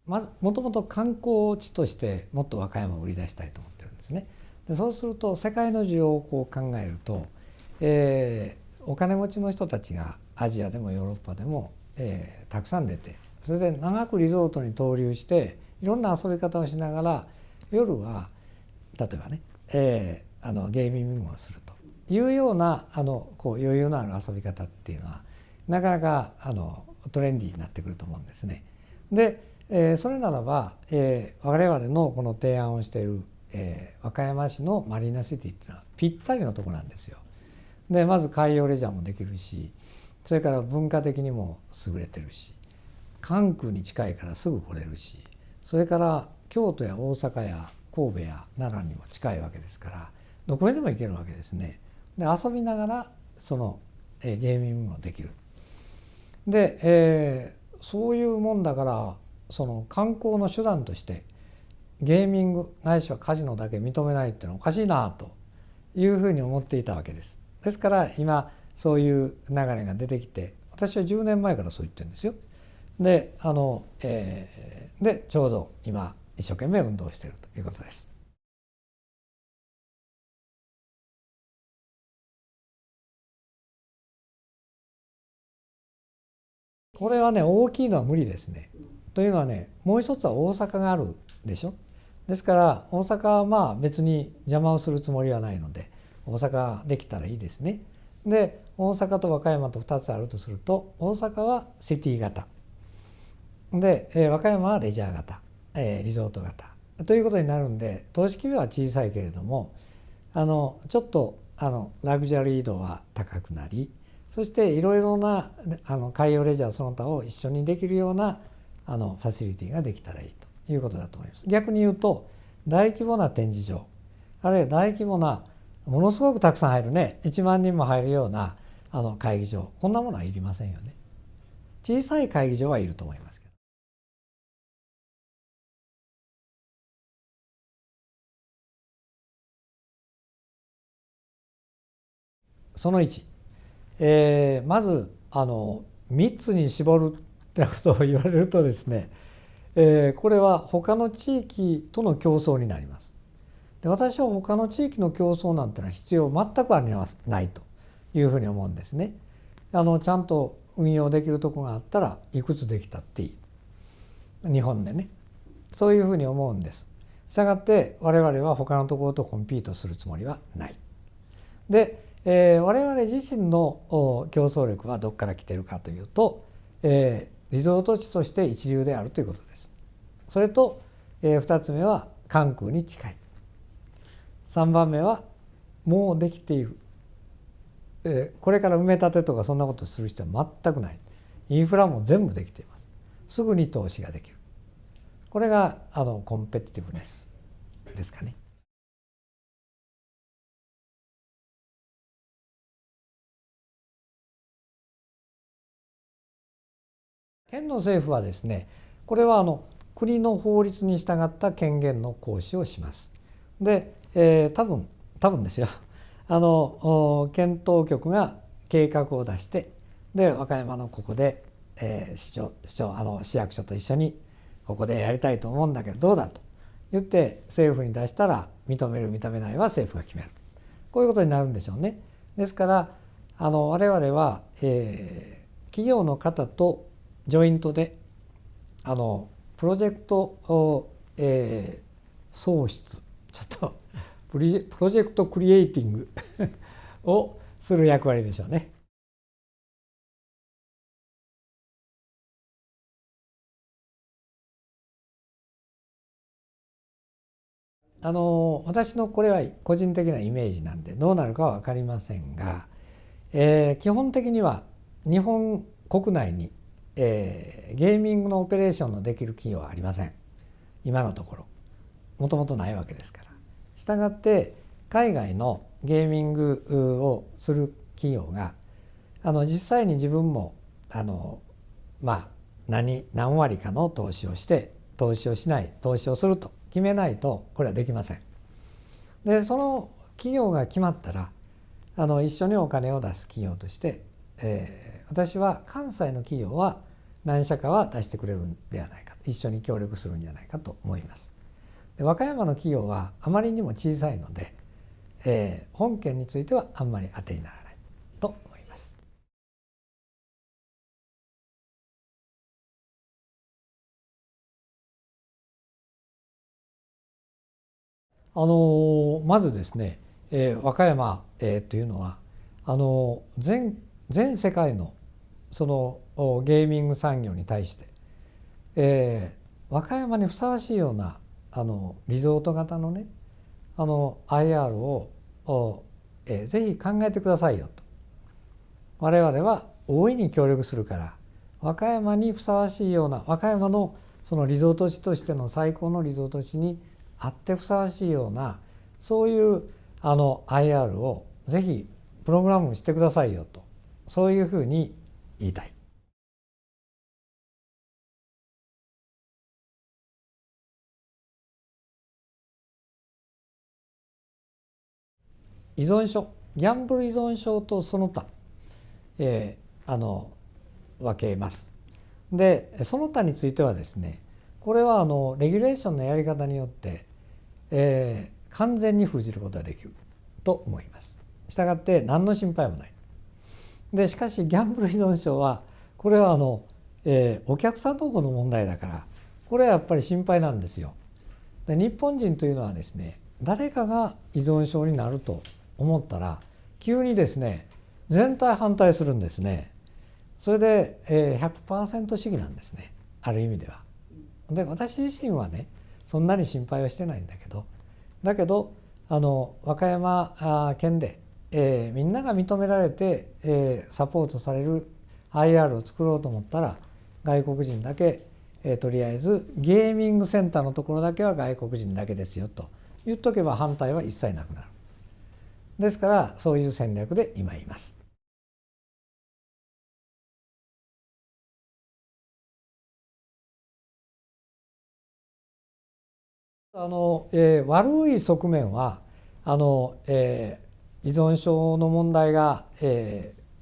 まずもともと観光地としてもっと和歌山を売り出したいと思ってるんですね。でそうすると世界の需要をこう考えると、お金持ちの人たちがアジアでもヨーロッパでも、たくさん出て、それで長くリゾートに逗留していろんな遊び方をしながら夜は例えばね、ゲーミングをするというようなこう余裕のある遊び方っていうのはなかなかトレンディーになってくると思うんですね。で、それならば、我々のこの提案をしている、和歌山市のマリーナシティっていうのはぴったりのとこなんですよ。でまず海洋レジャーもできるし、それから文化的にも優れてるし、関空に近いからすぐ来れるし、それから京都や大阪や神戸や奈良にも近いわけですから、どこへでも行けるわけですね。で遊びながらその、ゲーミングもできる。で、そういうもんだから、その観光の手段としてゲーミングないしはカジノだけ認めないっていうのはおかしいなというふうに思っていたわけです。ですから今そういう流れが出てきて、私は10年前からそう言ってるんですよ。ででちょうど今一生懸命運動しているということです。これはね大きいのは無理ですね。というのはね、もう一つは大阪があるでしょ。ですから大阪はまあ別に邪魔をするつもりはないので、大阪できたらいいですね。で大阪と和歌山と2つあるとすると、大阪はシティ型で、和歌山はレジャー型、リゾート型ということになるんで、投資規模は小さいけれどもちょっとラグジュアリー度は高くなり、そしていろいろな海洋レジャーその他を一緒にできるようなファシリティができたらいいということだと思います。逆に言うと大規模な展示場、あるいは大規模なものすごくたくさん入るね、1万人も入るような会議場、こんなものはいりませんよね。小さい会議場はいると思いますけど。その1、まず3つに絞るってことを言われるとですね、これは他の地域との競争になります。で私は他の地域の競争なんてのは必要全くありはないというふうに思うんですね。ちゃんと運用できるところがあったらいくつできたっていい。日本でね、そういうふうに思うんです。したがって我々は他のところとコンピートするつもりはない。で、我々自身の競争力はどこから来ているかというと、リゾート地として一流であるということです。それと、2つ目は関空に近い。3番目はもうできている、これから埋め立てとかそんなことする必要は全くない。インフラも全部できています。すぐに投資ができる。これがコンペティティブネスですかね。県の政府はですね、これは国の法律に従った権限の行使をします。で、多分ですよ、県当局が計画を出して、で和歌山のここで、市役所と一緒にここでやりたいと思うんだけどどうだと言って政府に出したら、認める認めないは政府が決める、こういうことになるんでしょうね。ですから我々は、企業の方とジョイントでプロジェクトを、創出、ちょっとプロジェクトクリエイティングをする役割でしょうね。私のこれは個人的なイメージなんでどうなるかは分かりませんが、基本的には日本国内に、ゲーミングのオペレーションのできる企業はありません。今のところもともとないわけですから。したがって海外のゲーミングをする企業が実際に自分もまあ何割かの投資をして、投資をしない、投資をすると決めないとこれはできません。でその企業が決まったら一緒にお金を出す企業として、私は関西の企業は何社かは出してくれるんではないかと。一緒に協力するんじゃないかと思います。で和歌山の企業はあまりにも小さいので、本件についてはあんまり当てにならないと思います。まずですね、和歌山、というのは全世界のそのゲーミング産業に対して、和歌山にふさわしいようなリゾート型のねIR をぜひ考えてくださいよと。我々は大いに協力するから和歌山にふさわしいような和歌山のそのリゾート地としての最高のリゾート地にあってふさわしいようなそういうIR をぜひプログラムしてくださいよと、そういうふうに言いたい。依存症、ギャンブル依存症とその他、分けます。でその他についてはですね、これはレギュレーションのやり方によって、完全に封じることができると思います。したがって何の心配もない。でしかしギャンブル依存症はこれはお客さんの方の問題だから、これはやっぱり心配なんですよ。で日本人というのはですね、誰かが依存症になると思ったら急にですね全体反対するんですね。それで 100% 主義なんですね、ある意味では。で私自身はねそんなに心配はしてないんだけど、和歌山県で、みんなが認められて、サポートされる IR を作ろうと思ったら外国人だけ、とりあえずゲーミングセンターのところだけは外国人だけですよと言っとけば反対は一切なくなる。ですからそういう戦略で今います。悪い側面は依存症の問題が、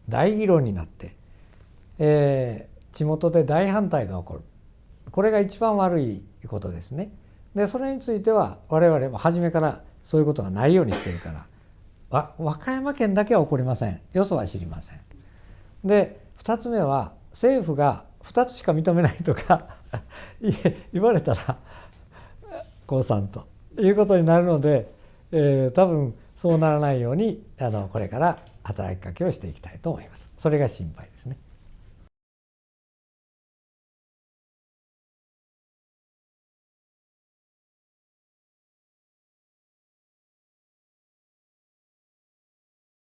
大議論になって、地元で大反対が起こる。これが一番悪いことですね。でそれについては我々も初めからそういうことがないようにしてるから、和歌山県だけは起こりません。よそは知りません。で2つ目は政府が2つしか認めないとか言われたら降参ということになるので、多分そうならないようにこれから働きかけをしていきたいと思います。それが心配ですね。